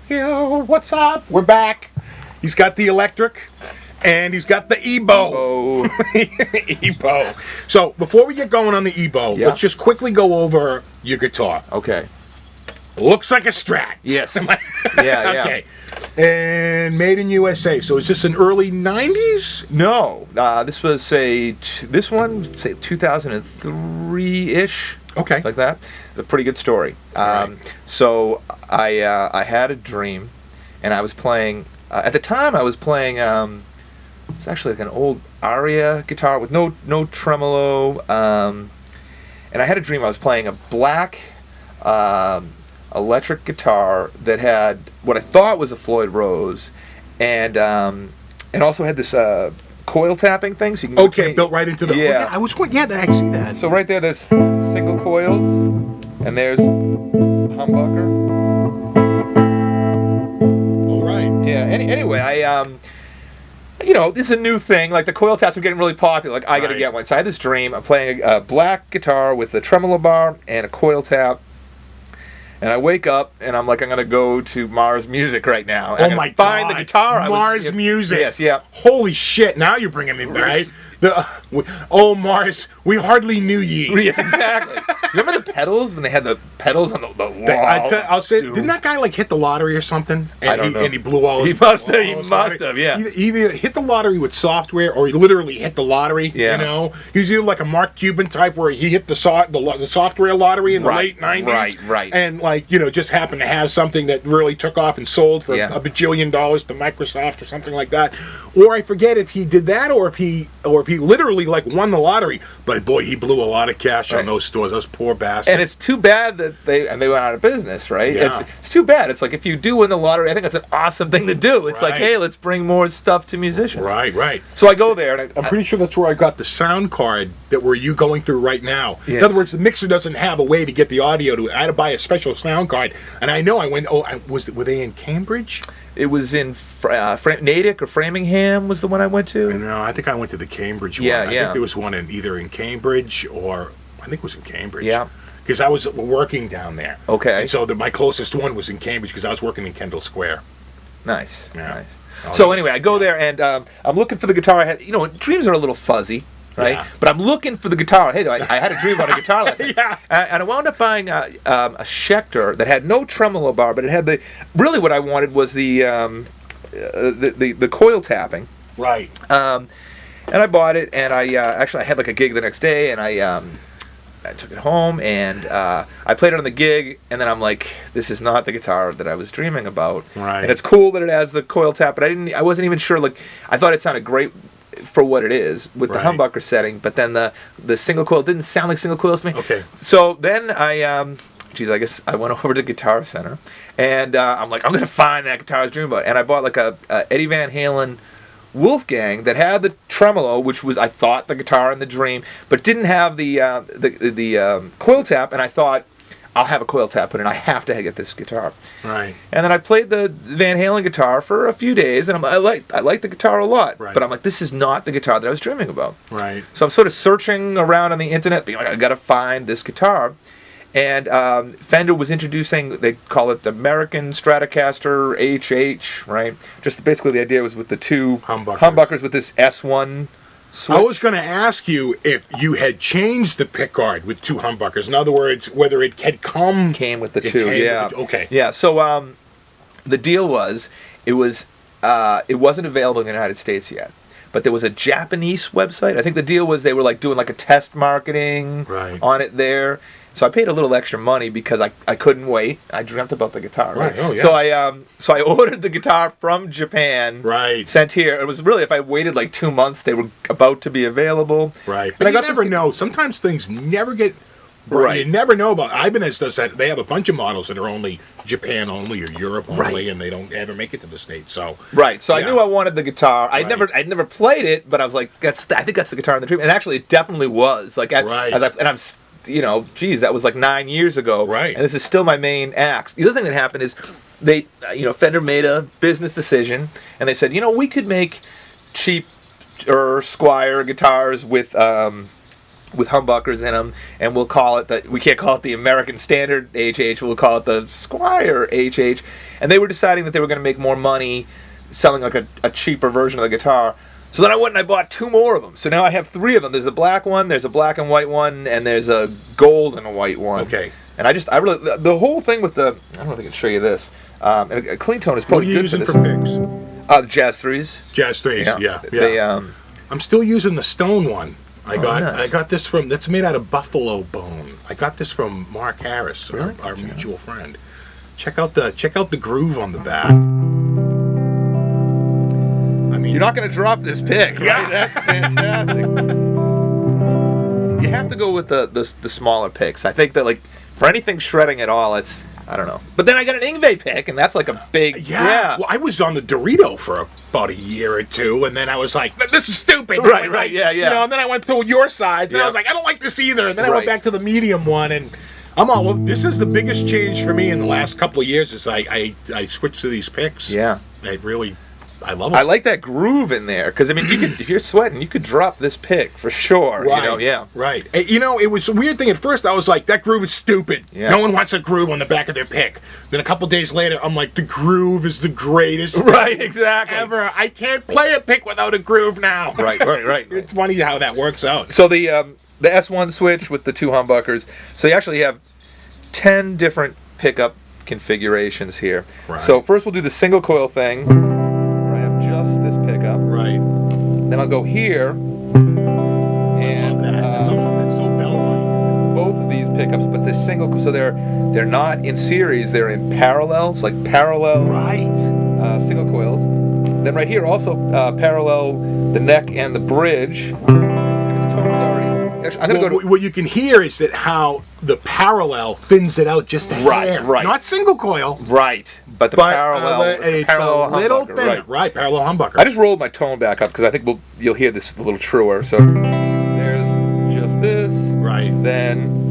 Yo, what's up? We're back. He's got the electric, and he's got the EBO. EBO. So before we get going on the EBO, let's just quickly go over your guitar. Okay. Looks like a Strat. Yes. Yeah. Okay. And made in USA. So is this an early 90s? No. This was, this one, 2003-ish. Okay. Like that. A pretty good story. Right. So I had a dream, and I was playing, at the time I was playing, it's actually like an old Aria guitar with no tremolo, and I had a dream I was playing a black electric guitar that had what I thought was a Floyd Rose, and also had this coil tapping thing. So you can built right into the. Yeah. I see that. So right there's single coils, and there's humbucker. All right. Yeah. Anyway, I this is a new thing. Like the coil taps were getting really popular. Like I got to get one. So I had this dream. I'm playing a black guitar with a tremolo bar and a coil tap. And I wake up and I'm like, I'm gonna go to Mars Music right now. And my God! Find the guitar. Mars Music. Yes, yeah. Holy shit! Now you're bringing me back. Mars, we hardly knew ye. Yes, exactly. Remember the pedals when they had the pedals on the wall? I'll say, didn't that guy like hit the lottery or something? And I don't know. And he blew all his. He must have. Yeah. He either hit the lottery with software, or he literally hit the lottery. Yeah. You know, he was either like a Mark Cuban type, where he hit the software lottery in the late '90s. Right. And just happened to have something that really took off and sold for a bajillion dollars to Microsoft or something like that. Or I forget if he did that, or if he literally like won the lottery. But boy, he blew a lot of cash on those stores. Those poor bastards. And it's too bad that they went out of business, right? Yeah. It's too bad. It's like if you do win the lottery, I think it's an awesome thing to do. It's like, hey, let's bring more stuff to musicians. Right. So I go there, and I'm pretty sure that's where I got the sound card that were you going through right now. Yes. In other words, the mixer doesn't have a way to get the audio to it. I had to buy a special sound card, and I know I went. Were they in Cambridge? It was in Natick or Framingham was the one I went to. No, I think I went to the Cambridge one. Yeah. I think there was one either in Cambridge or I think it was in Cambridge. Yeah. Because I was working down there. Okay. And so my closest one was in Cambridge because I was working in Kendall Square. Nice. Yeah. Nice. So anyway, I go there and I'm looking for the guitar. I had, dreams are a little fuzzy. Right, but I'm looking for the guitar. Hey, I had a dream about a guitar last night. And I wound up buying a Schecter that had no tremolo bar, but it had really what I wanted was the coil tapping. Right. And I bought it, and I actually I had like a gig the next day, and I took it home and I played it on the gig, and then I'm like, this is not the guitar that I was dreaming about. Right. And it's cool that it has the coil tap, but I wasn't even sure. Like, I thought it sounded great for what it is with the humbucker setting, but then the single coil didn't sound like single coils to me. Okay. So then I guess I went over to Guitar Center, and I'm like, I'm gonna find that guitar I was dreaming about, and I bought like a Eddie Van Halen Wolfgang that had the tremolo, which was I thought the guitar in the dream, but didn't have the coil tap, and I thought, I'll have a coil tap put in. I have to get this guitar. Right. And then I played the Van Halen guitar for a few days, and I like the guitar a lot. Right. But I'm like, this is not the guitar that I was dreaming about. Right. So I'm sort of searching around on the internet, being like, I got to find this guitar. And Fender was introducing, they call it the American Stratocaster HH, right? Just basically the idea was with the two humbuckers with this S1 switch. I was going to ask you if you had changed the pickguard with two humbuckers. In other words, whether it had came with the two. Yeah. Okay. Yeah. So the deal was, it wasn't available in the United States yet, but there was a Japanese website. I think the deal was they were like doing like a test marketing on it there. So I paid a little extra money because I couldn't wait. I dreamt about the guitar. Right. Oh, yeah. So I ordered the guitar from Japan. Right. Sent here. It was really, if I waited like 2 months, they were about to be available. Right. But you never know. Sometimes things never get. Right. You never know about. Ibanez does that. They have a bunch of models that are only Japan only or Europe only, and they don't ever make it to the States. So. Right. So I knew I wanted the guitar. I'd never played it, but I was like, I think that's the guitar in the dream. And actually, it definitely was. Like, that was like 9 years ago. Right. And this is still my main axe. The other thing that happened is Fender made a business decision, and they said, we could make cheap or Squire guitars with with humbuckers in them, and we'll call it we can't call it the American Standard HH, we'll call it the Squire HH. And they were deciding that they were going to make more money selling like a cheaper version of the guitar. So then I went and I bought 2 more of them. So now I have 3 of them. There's a black one, there's a black and white one, and there's a gold and a white one. Okay. And I really, the whole thing with I don't know if I can show you this. And a clean tone is probably good for this. What are you using for picks? The Jazz 3s. Jazz 3s, yeah. They, I'm still using the stone one. Nice. I got this that's made out of buffalo bone. I got this from Mark Harris, Really? our mutual friend. Check out the groove on the back. I mean, you're not going to drop this pick, right? Yeah. That's fantastic. You have to go with the smaller picks. I think that like for anything shredding at all, it's I don't know. But then I got an Yngwie pick, and that's like a big yeah. Well, I was on the Dorito for about a year or 2, and then I was like, "This is stupid." Right, yeah. You know, and then I went to your side, and I was like, "I don't like this either." And then I went back to the medium one, and I'm all. This is the biggest change for me in the last couple of years. Is I switched to these picks. Yeah, I love them. I like that groove in there because I mean, you could if you're sweating, you could drop this pick for sure. Right. You know, yeah. Right. You know, it was a weird thing at first. I was like, that groove is stupid. Yeah. No one wants a groove on the back of their pick. Then a couple days later, I'm like, the groove is the greatest Right, thing exactly. ever. I can't play a pick without a groove now. Right. It's funny how that works out. So the S1 switch with the 2 humbuckers. So you actually have 10 different pickup configurations here. Right. So first we'll do the single coil thing. Where I have just this pickup. Right. Then I'll go here. And That's so bell-like. both of these pickups, but the single, so they're not in series, they're in parallels, like parallel single coils. Then right here also parallel the neck and the bridge. Maybe the tone's already. Actually, I'm gonna go to what you can hear is that how the parallel thins it out just a hair. Right. Not single coil. But the parallel, it's parallel a little humbucker, thinner. Right, parallel humbucker. I just rolled my tone back up because I think you'll hear this a little truer. So there's just this. Right. Then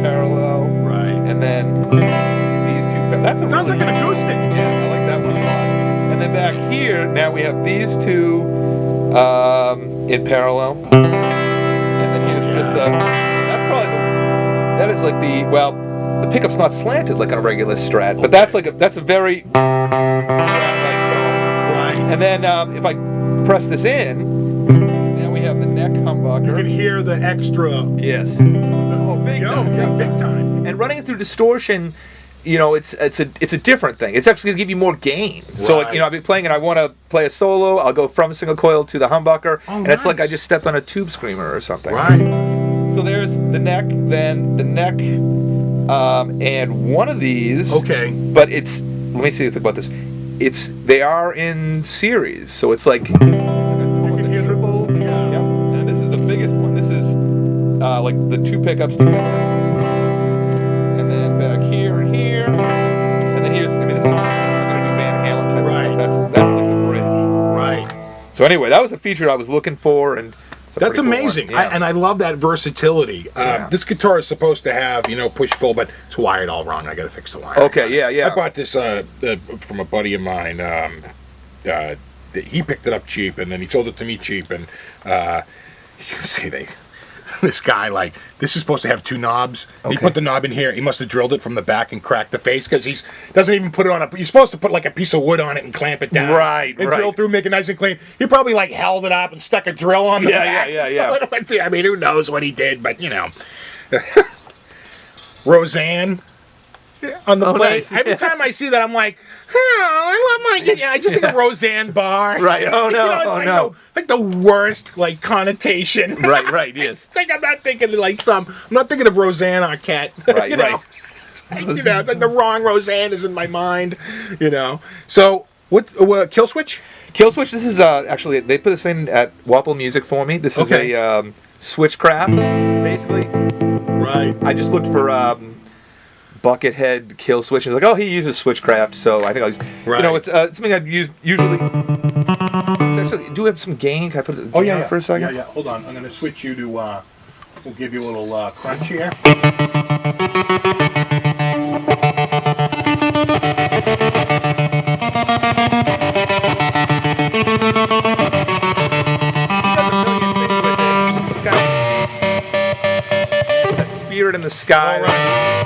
parallel. Right. And then these 2. That sounds like an acoustic. Yeah, I like that one a lot. And then back here, now we have these 2 in parallel. And then here's just that's probably that is like the pickup's not slanted like on a regular Strat, but that's a very Strat-like tone. Right. And then if I press this in, now we have the neck humbucker. You can hear the extra. Yes. Oh, big time. Yeah, big time. And running it through distortion, you know, it's a different thing. It's actually gonna give you more gain. Right. So like, you know, I'll be playing and I want to play a solo. I'll go from single coil to the humbucker, and it's like I just stepped on a tube screamer or something. Right. So there's the neck, then the neck, and one of these. Okay. But it's let me see if you think about this. They are in series, so it's like a triple. Yeah. And this is the biggest one. This is like the 2 pickups together. And then back here and here, and then here's. I mean, this is I'm gonna do Van Halen type of stuff. That's like the bridge. Right. So anyway, that was a feature I was looking for, and that's amazing. Cool I love that versatility. This guitar is supposed to have push pull, but it's wired all wrong. I got to fix the wire. Okay, yeah. I bought this from a buddy of mine. He picked it up cheap, and then he sold it to me cheap, and you can see this guy, like, this is supposed to have 2 knobs. Okay. He put the knob in here. He must have drilled it from the back and cracked the face because he doesn't even put it on You're supposed to put like a piece of wood on it and clamp it down. Right. And drill through, make it nice and clean. He probably like held it up and stuck a drill on the back. Yeah. I mean, who knows what he did, but Roseanne on the plate. Nice. Every time I see that, I'm like, I love my. I just think of Roseanne Barr. Right. Oh no. It's like the worst connotation. Right. Yes. It's like I'm not thinking of Roseanne Arquette. Right. It's like the wrong Roseanne is in my mind. So what? Kill Switch? Kill Switch. This is actually they put this in at Wapple Music for me. This is a Switchcraft, basically. Right. I just looked for Buckethead Kill Switch. And like, oh, he uses Switchcraft, so I think I'll use. Right. It's something I'd use usually. It's actually. Do we have some gain? Can I put it down for a second? Yeah. Hold on. I'm going to switch you to. We'll give you a little crunch here. sky. Right.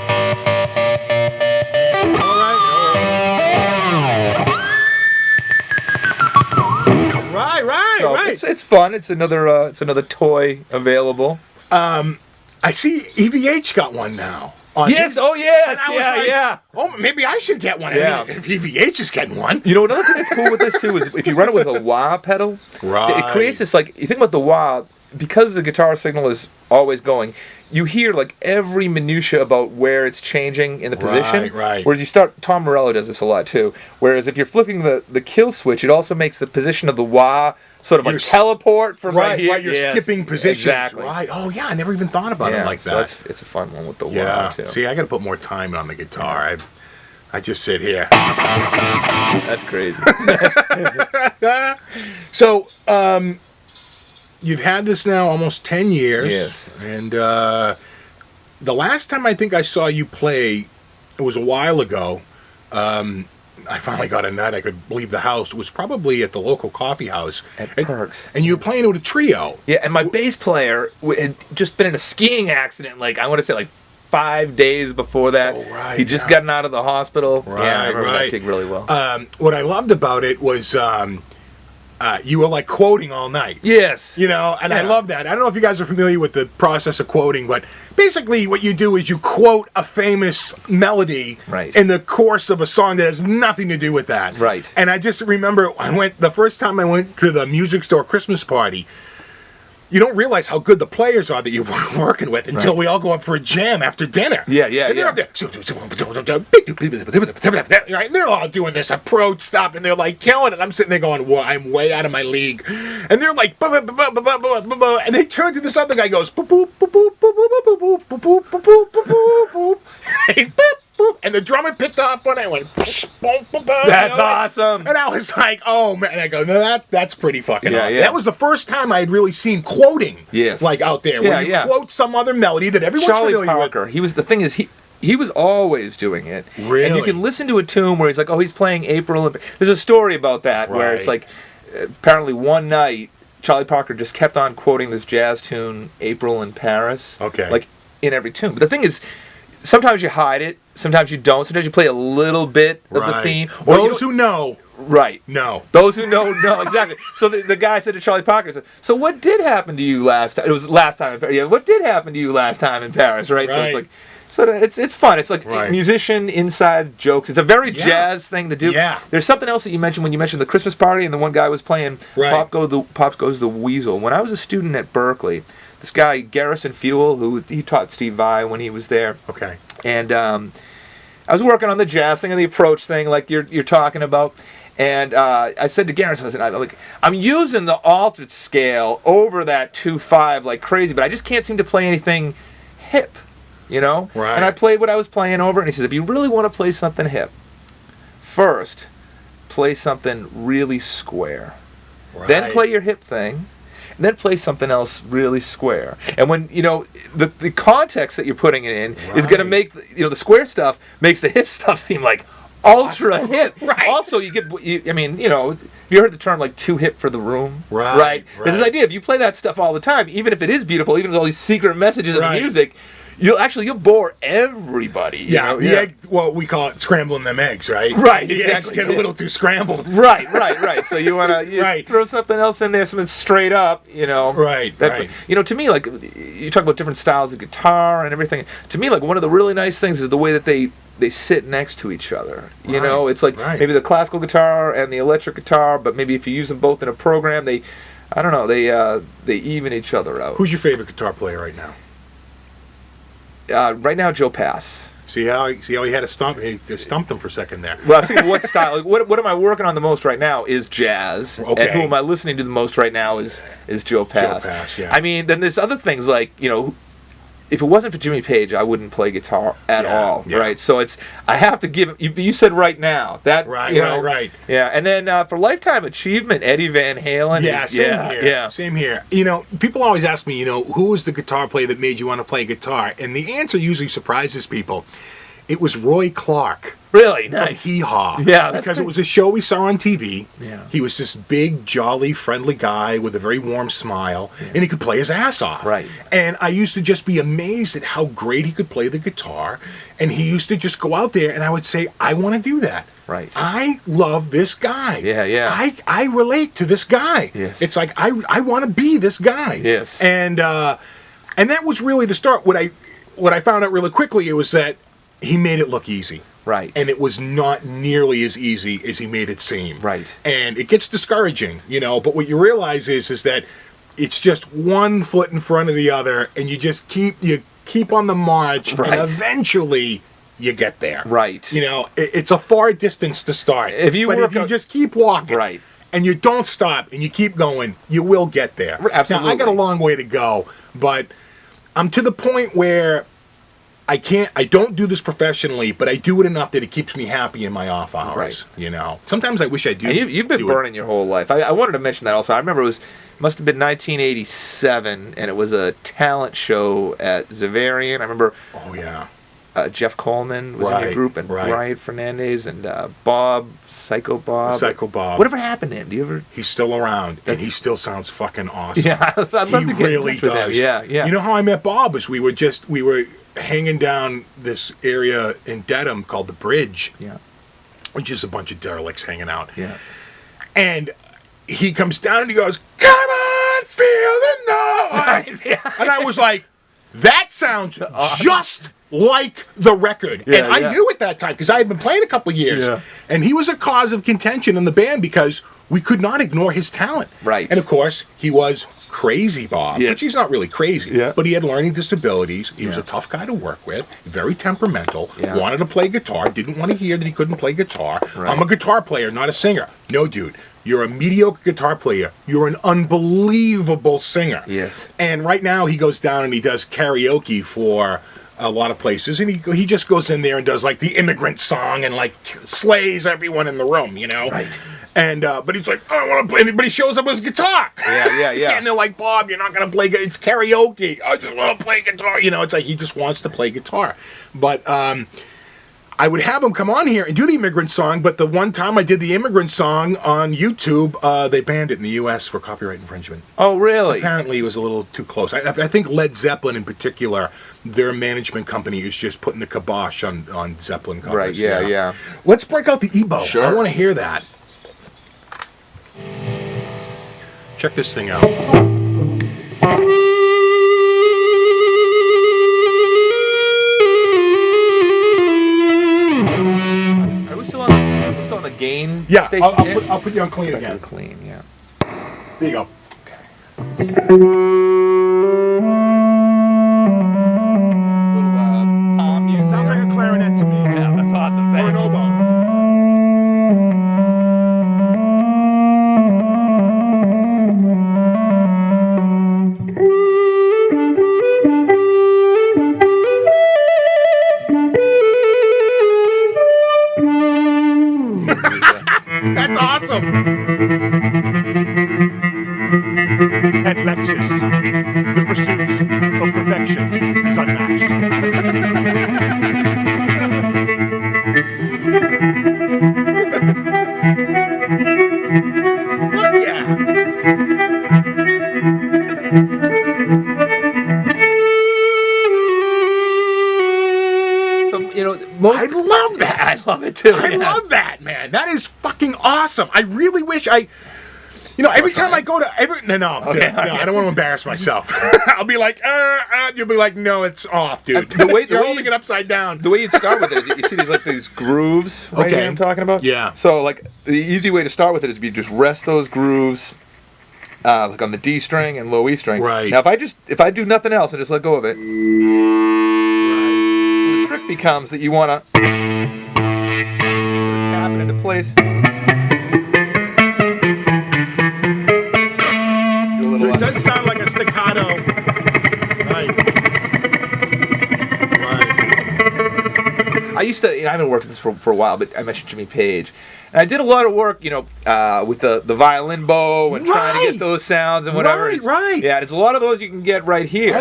It's fun. It's another toy available. I see EVH got one now. Yes. Oh yes. Yeah. Oh, maybe I should get one. Yeah. I mean, if EVH is getting one. You know, another thing that's cool with this too is if you run it with a wah pedal, it creates this, like, you think about the wah, because the guitar signal is always going, you hear like every minutia about where it's changing in the position. Right. Whereas Tom Morello does this a lot too. Whereas if you're flipping the kill switch, it also makes the position of the wah sort of like teleport from right here. Right, you're skipping positions. Exactly. Right. Oh yeah, I never even thought about it like that. So it's a fun one with the wah too. See, I got to put more time on the guitar. I just sit here. That's crazy. So, you've had this now almost 10 years. Yes. And the last time I think I saw you play, it was a while ago. I finally got a night I could leave the house. It was probably at the local coffee house. At Perks. And you were playing with a trio. Yeah, and my bass player had just been in a skiing accident, like, I want to say, like, 5 days before that. Oh, right. He'd just gotten out of the hospital. Right, yeah, I remember that gig really well. What I loved about it was you were like quoting all night. Yes. You know, and I love that. I don't know if you guys are familiar with the process of quoting, but basically what you do is you quote a famous melody in the course of a song that has nothing to do with that. Right. And I just remember the first time I went to the music store Christmas party, you don't realize how good the players are that you're working with until we all go up for a jam after dinner. Yeah. And they're up there. Right? They're all doing this approach stuff, and they're like killing it. I'm sitting there going, well, I'm way out of my league. And they're like, and they turn to this other guy, goes, and the drummer picked up on it and went, that's awesome. And I was like, oh man. And I go, no, that's pretty fucking awesome. Yeah. That was the first time I had really seen quoting like out there, where you quote some other melody that everyone's familiar Parker, with. The thing is, he was always doing it. Really? And you can listen to a tune where he's like, he's playing April. There's a story about that where it's like, apparently one night, Charlie Parker just kept on quoting this jazz tune, April in Paris. Okay. Like, in every tune. But the thing is, sometimes you hide it, sometimes you don't. Sometimes you play a little bit of the theme. Or those who know. Right. No. Those who know, exactly. So the guy said to Charlie Parker, so what did happen to you last time? It was last time in Paris. Yeah, what did happen to you last time in Paris, right? So it's like, it's fun. It's like musician inside jokes. It's a very jazz thing to do. Yeah. There's something else that you mentioned when you mentioned the Christmas party and the one guy was playing Pop Goes the Weasel. When I was a student at Berkeley, this guy, Garrison Fuel, he taught Steve Vai when he was there. Okay. And I was working on the jazz thing and the approach thing like you're talking about. And I said to Garrison, listen, I'm using the altered scale over that 2/5 like crazy, but I just can't seem to play anything hip, you know? Right. And I played what I was playing over, and he says, if you really want to play something hip, first, play something really square. Right. Then play your hip thing. And then play something else really square. And when, the context that you're putting it in is going to make, the square stuff makes the hip stuff seem like ultra hip. Right. Also, you you heard the term like too hip for the room? Right. There's this idea, if you play that stuff all the time, even if it is beautiful, even with all these secret messages in the music, you'll bore everybody. Yeah, the egg, well, we call it scrambling them eggs, right? Right, the eggs get a little too scrambled. Right. So you want to throw something else in there, something straight up, Right. To me, like, you talk about different styles of guitar and everything. To me, like, one of the really nice things is the way that they sit next to each other. It's like maybe the classical guitar and the electric guitar, but maybe if you use them both in a program, they even each other out. Who's your favorite guitar player right now? Right now, Joe Pass. See how he had to stump? He stumped him for a second there. Well, I was thinking, what style? Like, what am I working on the most right now is jazz. Okay. And who am I listening to the most right now is Joe Pass. Joe Pass, yeah. I mean, then there's other things like, if it wasn't for Jimmy Page, I wouldn't play guitar at all, right? So I have to give him. You said right now that right. Yeah, and then for lifetime achievement, Eddie Van Halen. Same here. People always ask me, who was the guitar player that made you want to play guitar? And the answer usually surprises people. It was Roy Clark. Really nice. Hee Haw. Yeah, that's because great. it was a show we saw on TV. Yeah. He was this big, jolly, friendly guy with a very warm smile, and he could play his ass off. Right. And I used to just be amazed at how great he could play the guitar. And he used to just go out there, and I would say, I want to do that. Right. I love this guy. Yeah, yeah. I relate to this guy. Yes. It's like I want to be this guy. Yes. And that was really the start. What I found out really quickly was that he made it look easy. Right. And it was not nearly as easy as he made it seem. Right. And it gets discouraging, but what you realize is that it's just one foot in front of the other, and you just keep on the march, right. and eventually you get there. Right. It's a far distance to start. If you just keep walking, right, and you don't stop and you keep going, you will get there. Absolutely. Now, I got a long way to go, but I'm to the point where I don't do this professionally, but I do it enough that it keeps me happy in my off hours. Right. Sometimes I wish I do. And you've been burning your whole life. I wanted to mention that also. I remember it must have been 1987, and it was a talent show at Zavarian. I remember. Oh yeah. Jeff Coleman was in your group, and Bryant Fernandez, and Bob, Psycho Bob. Psycho Bob. Whatever happened to him? Do you ever? He's still around, and he still sounds fucking awesome. Yeah, I'd love to get really in touch with does. him. Yeah, yeah. You know how I met Bob? Was we were hanging down this area in Dedham called the Bridge. Yeah. Which is a bunch of derelicts hanging out. Yeah. And he comes down and he goes, "Come on, feel the noise." Yeah. And I was like, that sounds just like the record. Yeah, and I knew at that time because I had been playing a couple of years. Yeah. And he was a cause of contention in the band because we could not ignore his talent. Right. And of course, he was Crazy Bob. Yes. Which he's not really crazy. Yeah. But he had learning disabilities. He was a tough guy to work with, very temperamental, Yeah. wanted to play guitar, didn't want to hear that he couldn't play guitar. Right. I'm a guitar player, not a singer. No, dude. You're a mediocre guitar player. You're an unbelievable singer. Yes. And right now he goes down and he does karaoke for a lot of places, and he just goes in there and does like the Immigrant Song and like slays everyone in the room, Right. And but he's like, I want to play. Anybody shows up with his guitar. Yeah. And they're like, Bob, you're not gonna play. It's karaoke. I just want to play guitar. It's like he just wants to play guitar. But I would have him come on here and do the Immigrant Song, but the one time I did the Immigrant Song on YouTube, they banned it in the U.S. for copyright infringement. Oh, really? Apparently it was a little too close. I think Led Zeppelin in particular, their management company is just putting the kibosh on Zeppelin covers. Right, yeah. Let's break out the Ebo. Sure. I want to hear that. Check this thing out. Still on the gain Yeah, station? I'll put you on clean again. Clean, yeah. There you go. Little palm music. Sounds like a clarinet to me. Yeah, that's awesome. Or an oboe. That's awesome. At Lexus, the pursuit of perfection is unmatched. Fuck yeah. So, I love that. I love it too. I love that, man. That is fucking awesome. I really wish every time I go to Okay. I don't want to embarrass myself. I'll be like, you'll be like, no, it's off, dude. The way You're holding it upside down. The way you'd start with it is you see these grooves right here I'm talking about? Yeah. So like the easy way to start with it is you just rest those grooves like on the D string and low E string. Right. Now if I do nothing else and just let go of it. Right. So the trick becomes that you wanna sort of tap it into place. It does sound like a staccato. Right. I used to, I haven't worked at this for a while, but I mentioned Jimmy Page. And I did a lot of work, with the violin bow and trying to get those sounds and whatever. Right. Yeah, there's a lot of those you can get right here.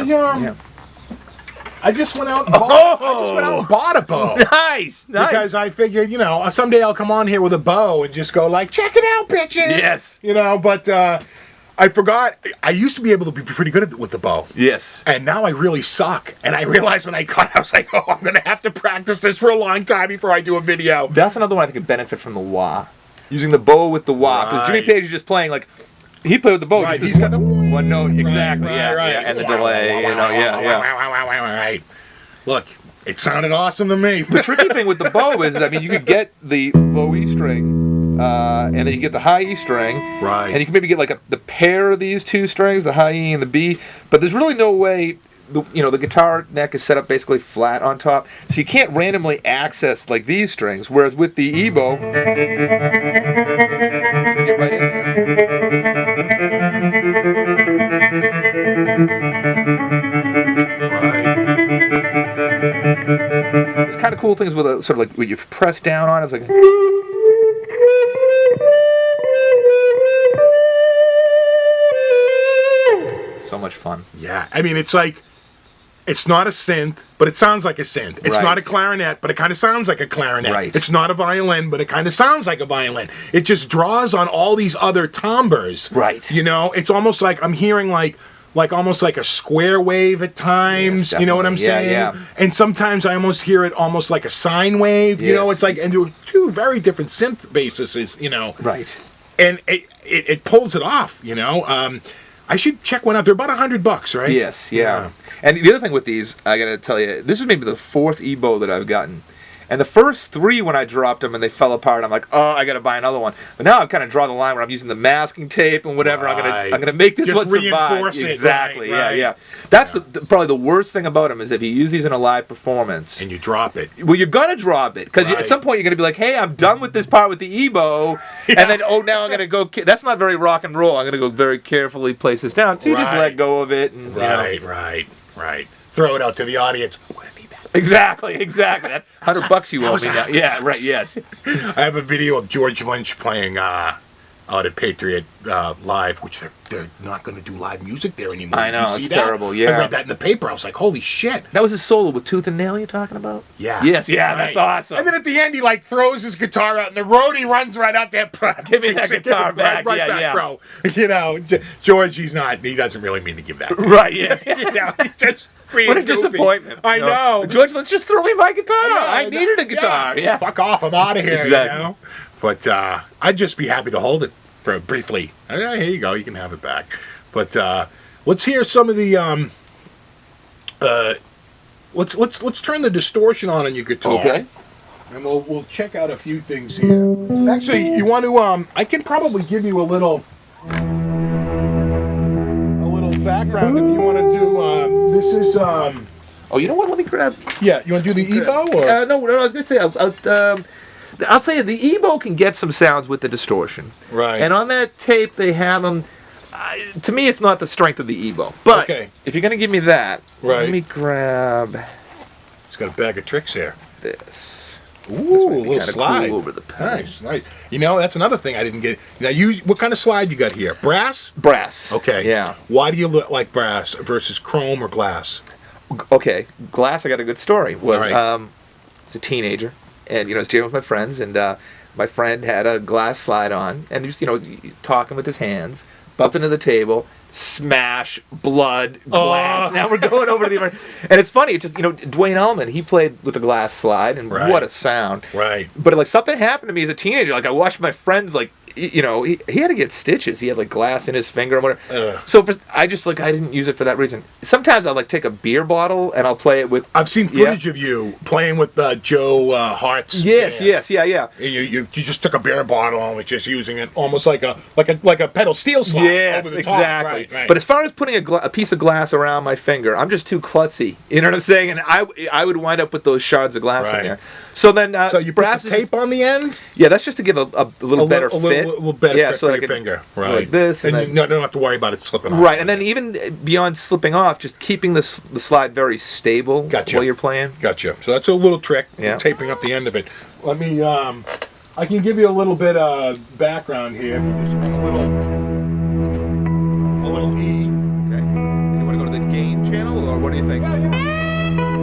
I just went out and bought a bow. Nice. Because I figured, someday I'll come on here with a bow and just go like, check it out, bitches. Yes. But I forgot. I used to be able to be pretty good with the bow. Yes. And now I really suck. And I realized when I got it, I was like, oh, I'm going to have to practice this for a long time before I do a video. That's another one I think could benefit from the wah. Using the bow with the wah. Because Jimmy Page is just playing like, he played with the bow. Right. He's got the one note. Exactly. Yeah. And the delay. Right. Look, it sounded awesome to me. The tricky thing with the bow is, you could get the low E string, and then you get the high E string. Right. And you can maybe get like the pair of these two strings, the high E and the B. But there's really no way. The guitar neck is set up basically flat on top, so you can't randomly access like these strings. Whereas with the E-bow, you can get right in there. There's kind of cool things with a sort of like when you press down on it, it's like. So much fun. Yeah, it's like. It's not a synth, but it sounds like a synth. It's not a clarinet, but it kind of sounds like a clarinet. Right. It's not a violin, but it kind of sounds like a violin. It just draws on all these other timbres. Right. It's almost like I'm hearing like almost like a square wave at times. Yes, you know what I'm saying? Yeah. And sometimes I almost hear it almost like a sine wave. Yes. It's like, and there are two very different synth bases. Right. And it pulls it off. I should check one out. They're about $100, right? Yes, yeah. And the other thing with these, I gotta tell you, this is maybe the fourth E-bow that I've gotten. And the first three, when I dropped them and they fell apart, I'm like, oh, I gotta buy another one. But now I've kind of drawn the line where I'm using the masking tape and whatever. Right. I'm gonna make this just one survive. Reinforce it. Exactly. Right. Yeah. That's probably the worst thing about them is if you use these in a live performance And you drop it. Well, you're gonna drop it because at some point you're gonna be like, "Hey, I'm done with this part with the E-bow," and then now I'm gonna go. That's not very rock and roll. I'm gonna go very carefully place this down. So you just let go of it and Right. Throw it out to the audience. Exactly. That's $100 you owe me now. Yeah, right. Yes. I have a video of George Lynch playing out at Patriot Live, which they're not going to do live music there anymore. I know, it's terrible. Yeah, I read that in the paper. I was like, holy shit. That was his solo with Tooth and Nail you're talking about? Yeah. Yes, yeah, that's awesome. And then at the end, he throws his guitar out, and the roadie runs right out there. Give me that guitar back. Right back, bro. George, he doesn't really mean to give that. Right, yes. Just what a disappointment. I know. George, let's just throw me my guitar. I needed a guitar. Yeah. Fuck off. I'm out of here. Exactly. But I'd just be happy to hold it for briefly. Here you go. You can have it back. But let's hear some of the. Let's turn the distortion on your guitar. Okay. And we'll check out a few things here. Actually, you want to? I can probably give you a little background if you want to do. This is. Oh, you know what? Let me grab. Yeah, you want to do the E-bow or? No. I was going to say. I'll tell you, the E-bow can get some sounds with the distortion. Right. And on that tape, they have them. To me, it's not the strength of the E-bow. But if you're going to give me that, let me grab. It's got a bag of tricks here. This. Ooh, a little slide. Cool over the pedal. Nice. That's another thing I didn't get. Now, what kind of slide you got here? Brass? Brass. Okay. Yeah. Why do you look like brass versus chrome or glass? Okay, glass. I got a good story. Was as a teenager, and I was dealing with my friends, and my friend had a glass slide on, and just talking with his hands, bumped into the table. Smash, blood, glass. Now we're going over to the and it's funny. It's just Dwayne Allman. He played with a glass slide, and what a sound. Right. But something happened to me as a teenager. I watched my friends he had to get stitches. He had glass in his finger and whatever. So I didn't use it for that reason. Sometimes I'll take a beer bottle and I'll play it with. I've seen footage of you playing with Joe Hart's. Yes, band. Yeah. You just took a beer bottle and was just using it almost like a pedal steel slide. Yes, over the exactly. Top. Right. But as far as putting a piece of glass around my finger, I'm just too klutzy. You know what I'm saying? And I would wind up with those shards of glass in there. So then, so you put the tape on the end? Yeah, that's just to give a little better fit. A little better fit for your finger. Right. Like this. And you don't have to worry about it slipping off. Right, and then even beyond slipping off, just keeping the slide very stable while you're playing. Gotcha. So that's a little trick, taping up the end of it. Let me, I can give you a little bit of background here. If you just run a little E. Okay. You want to go to the gain channel, or what do you think? Yeah.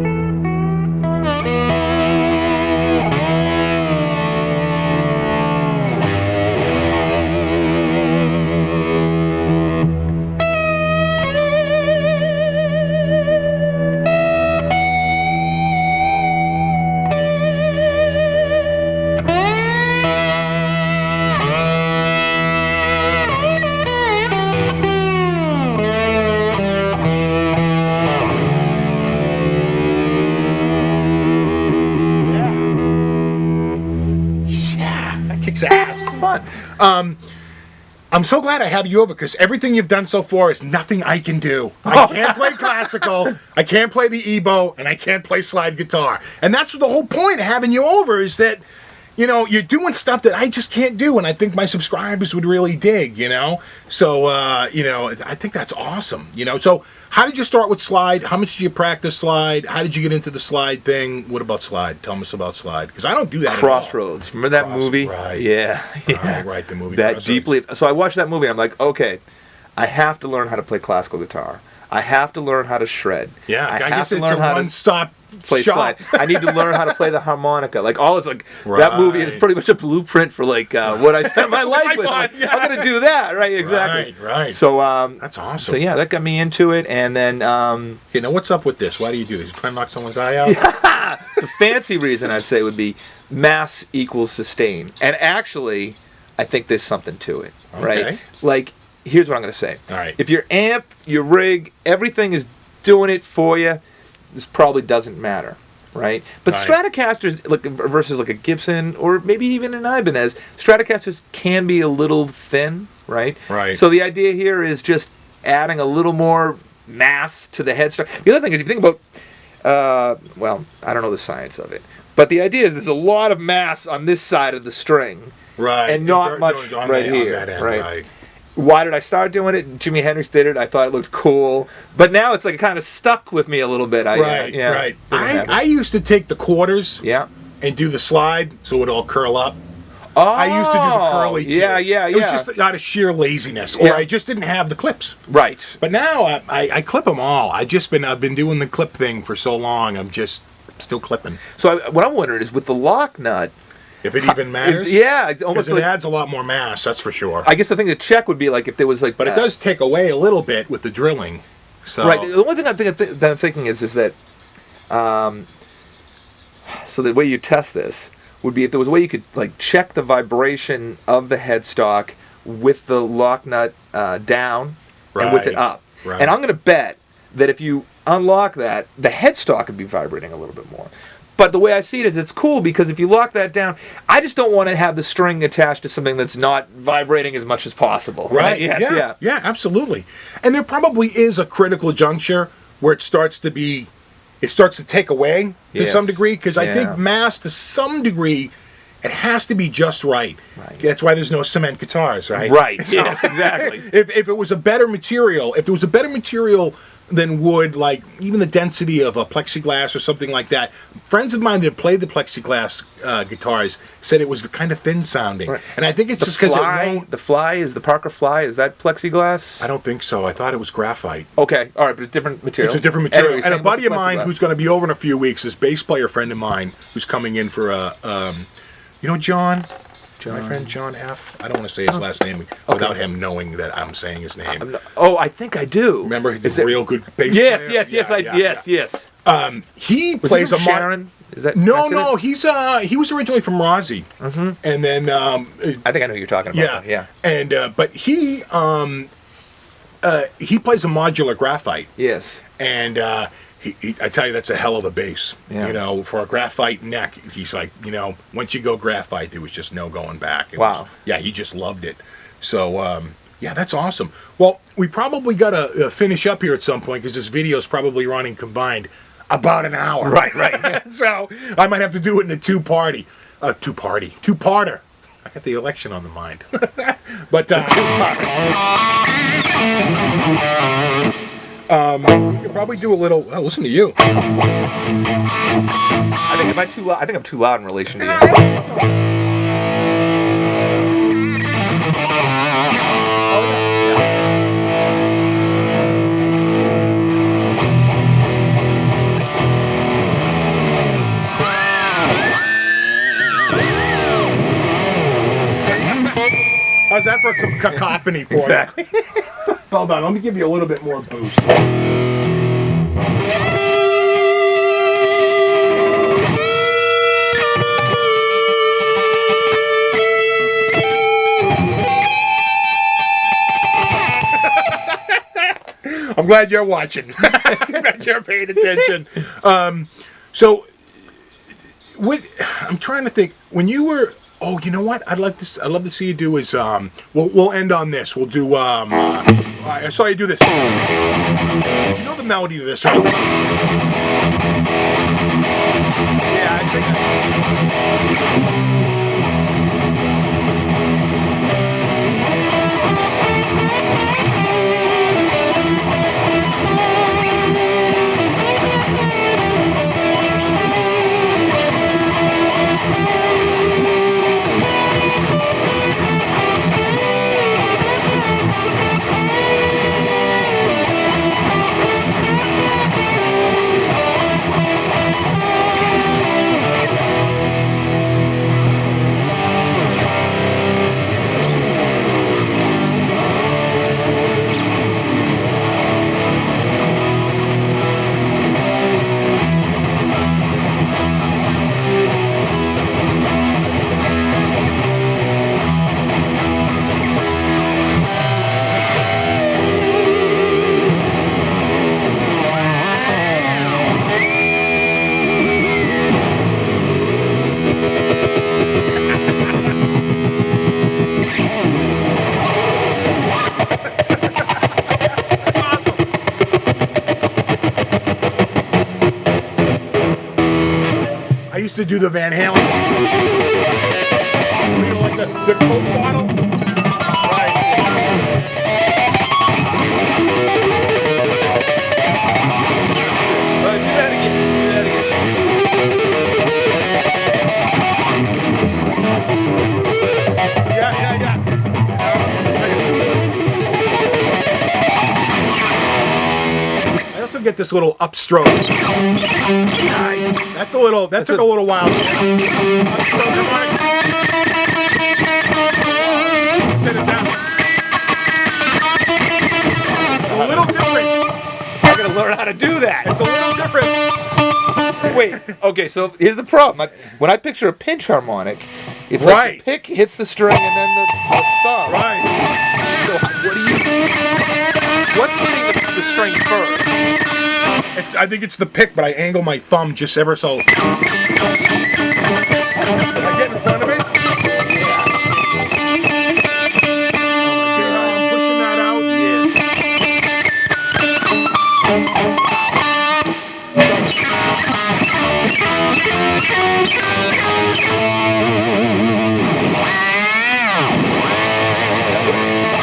kicks ass. It's fun. I'm so glad I have you over because everything you've done so far is nothing I can do. I can't play classical, I can't play the EBow, and I can't play slide guitar. And that's the whole point of having you over is that, you know, you're doing stuff that I just can't do, and I think my subscribers would really dig, you know? So, you know, I think that's awesome, you know? So, how did you start with slide? How much did you practice slide? How did you get into the slide thing? What about slide? Tell us about slide, because I don't do that Crossroads. Remember that movie? Right. Yeah. Right, the movie that Crossroads. deeply. So I watched that movie, and I'm like, okay, I have to learn how to play classical guitar. I have to learn how to shred. Yeah, I have guess to it's learn a how to one-stop play shop. slide. I need to learn how to play the harmonica. Like all it's like Right. that movie is pretty much a blueprint for like what I spent my life with. God, yeah. I'm gonna do that, right? Exactly. Right. So That's awesome. So yeah, that got me into it, and then Okay, now what's up with this? Why do you do this? You trying to knock someone's eye out? the fancy reason I'd say would be mass equals sustain, and actually, I think there's something to it, right? Okay. Like here's what I'm gonna say. All right. If your amp, your rig, everything is doing it for you, this probably doesn't matter, right? But Right. Stratocasters, like versus like a Gibson or maybe even an Ibanez, Stratocasters can be a little thin, right? Right. So the idea here is just adding a little more mass to the headstock. The other thing is, if you think about, well, I don't know the science of it, but the idea is there's a lot of mass on this side of the string, Right. and not much on right that- on here, that end, right? Why did I start doing it? Jimi Hendrix did it. I thought it looked cool. But now it's like it kind of stuck with me a little bit. Right. I used to take the quarters Yeah. and do the slide so it would all curl up. Oh, I used to do the curly too. Yeah. It was just out of sheer laziness, or Yeah. I just didn't have the clips. Right. But now I clip them all. I've been doing the clip thing for so long. I'm just still clipping. So what I'm wondering is with the lock nut. If it even matters. Yeah, it's Because almost it like. adds a lot more mass, that's for sure. I guess the thing to check would be like if there was like. But it does take away a little bit with the drilling. So Right. The only thing that I'm thinking is that. So the way you test this would be if there was a way you could like check the vibration of the headstock with the lock nut down and with it Right. up. Right. And I'm going to bet that if you unlock that, the headstock would be vibrating a little bit more. But the way I see it is it's cool because if you lock that down, I just don't want to have the string attached to something that's not vibrating as much as possible. Right. Yes, Yeah, absolutely. And there probably is a critical juncture where it starts to take away to Yes. some degree, because I Yeah. think mass to some degree, it has to be just right. Right. That's why there's no cement guitars, right? Right. Yes, exactly. If it was a better material, if there was a better material than wood, like even the density of a plexiglass or something like that. Friends of mine that played the plexiglass guitars said it was kind of thin sounding, Right. and I think it's just because it won't. The Fly is the Parker Fly. Is that plexiglass? I don't think so. I thought it was graphite. Okay, all right, but a different material. It's a different material. Anyway, And a same with buddy of mine plexiglass. who's going to be over in a few weeks, this bass player friend of mine who's coming in for you know, John? My friend John F. I don't want to say his last name without him knowing that I'm saying his name. I think I do. Remember, he's Is a it- real good bass Yes, player? yes, yes, Yeah. yes. He Was plays he a from Sharon? Is that No, he was originally from Rozzy, and then I think I know who you're talking about. yeah, and but he plays a modular graphite, Yes. and I tell you, that's a hell of a bass. Yeah. You know, for a graphite neck, he's like, you know, once you go graphite, there was just no going back. Wow. He just loved it. So, yeah, that's awesome. Well, we probably got to finish up here at some point because this video is probably running combined about an hour. Right. So I might have to do it in a two-parter. I got the election on the mind. But we could probably do a little. Oh, listen to you. I think I'm too loud in relation to you. How's that for some cacophony for Exactly. you? Hold on, let me give you a little bit more boost. I'm glad you're watching. I'm glad you're paying attention. So, I'm trying to think. When you were Oh, you know what? I'd love to see you do is we'll end on this. We'll do I saw you do this. You know the melody to this, right? Yeah, I think. I used to do the Van Halen. You know, like the Coke bottle. Right. Do that again. Do that again. Yeah. I also get this little upstroke. Nice. That took a little while. Upstroke, come on. Set it down. It's a little different. I gotta learn how to do that. It's a little different. Wait, okay, so here's the problem. When I picture a pinch harmonic, it's Right. like the pick hits the string and then the thumb. Right. So what's hitting the string first? I think it's the pick, but I angle my thumb just ever so. Can I get in front of it? I'm pushing that out.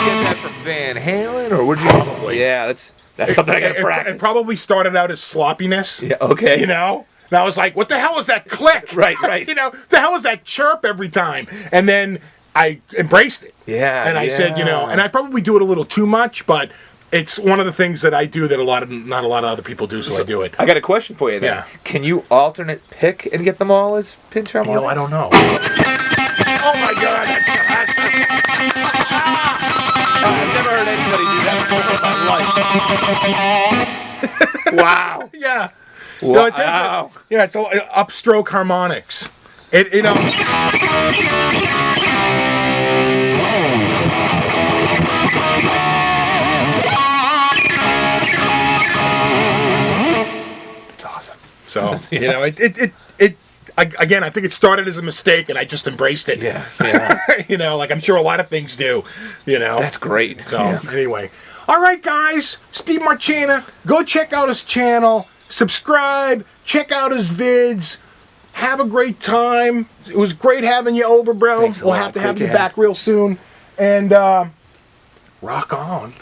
Get that from Van Halen, or would you? Probably. Yeah, that's something I gotta practice. It probably started out as sloppiness. Yeah. Okay. You know. And I was like, "What the hell is that click?" Right. You know, the hell is that chirp every time? And then I embraced it. Yeah. And I said, you know, and I probably do it a little too much, but it's one of the things that I do that not a lot of other people do, so I do it. I got a question for you then. Yeah. Can you alternate pick and get them all as pinch harmonics? I don't know. Oh my God, that's I've never heard anybody do that before in my life. Wow. Yeah. Wow. No, it's all upstroke harmonics. You know. It's awesome. So, you know, again, I think it started as a mistake, and I just embraced it. Yeah. You know, like I'm sure a lot of things do. You know. That's great. So, anyway. All right, guys. Steve Marchena. Go check out his channel. Subscribe. Check out his vids. Have a great time. It was great having you over, bro. Thanks a We'll lot. have to have Great you to back real soon. And rock on.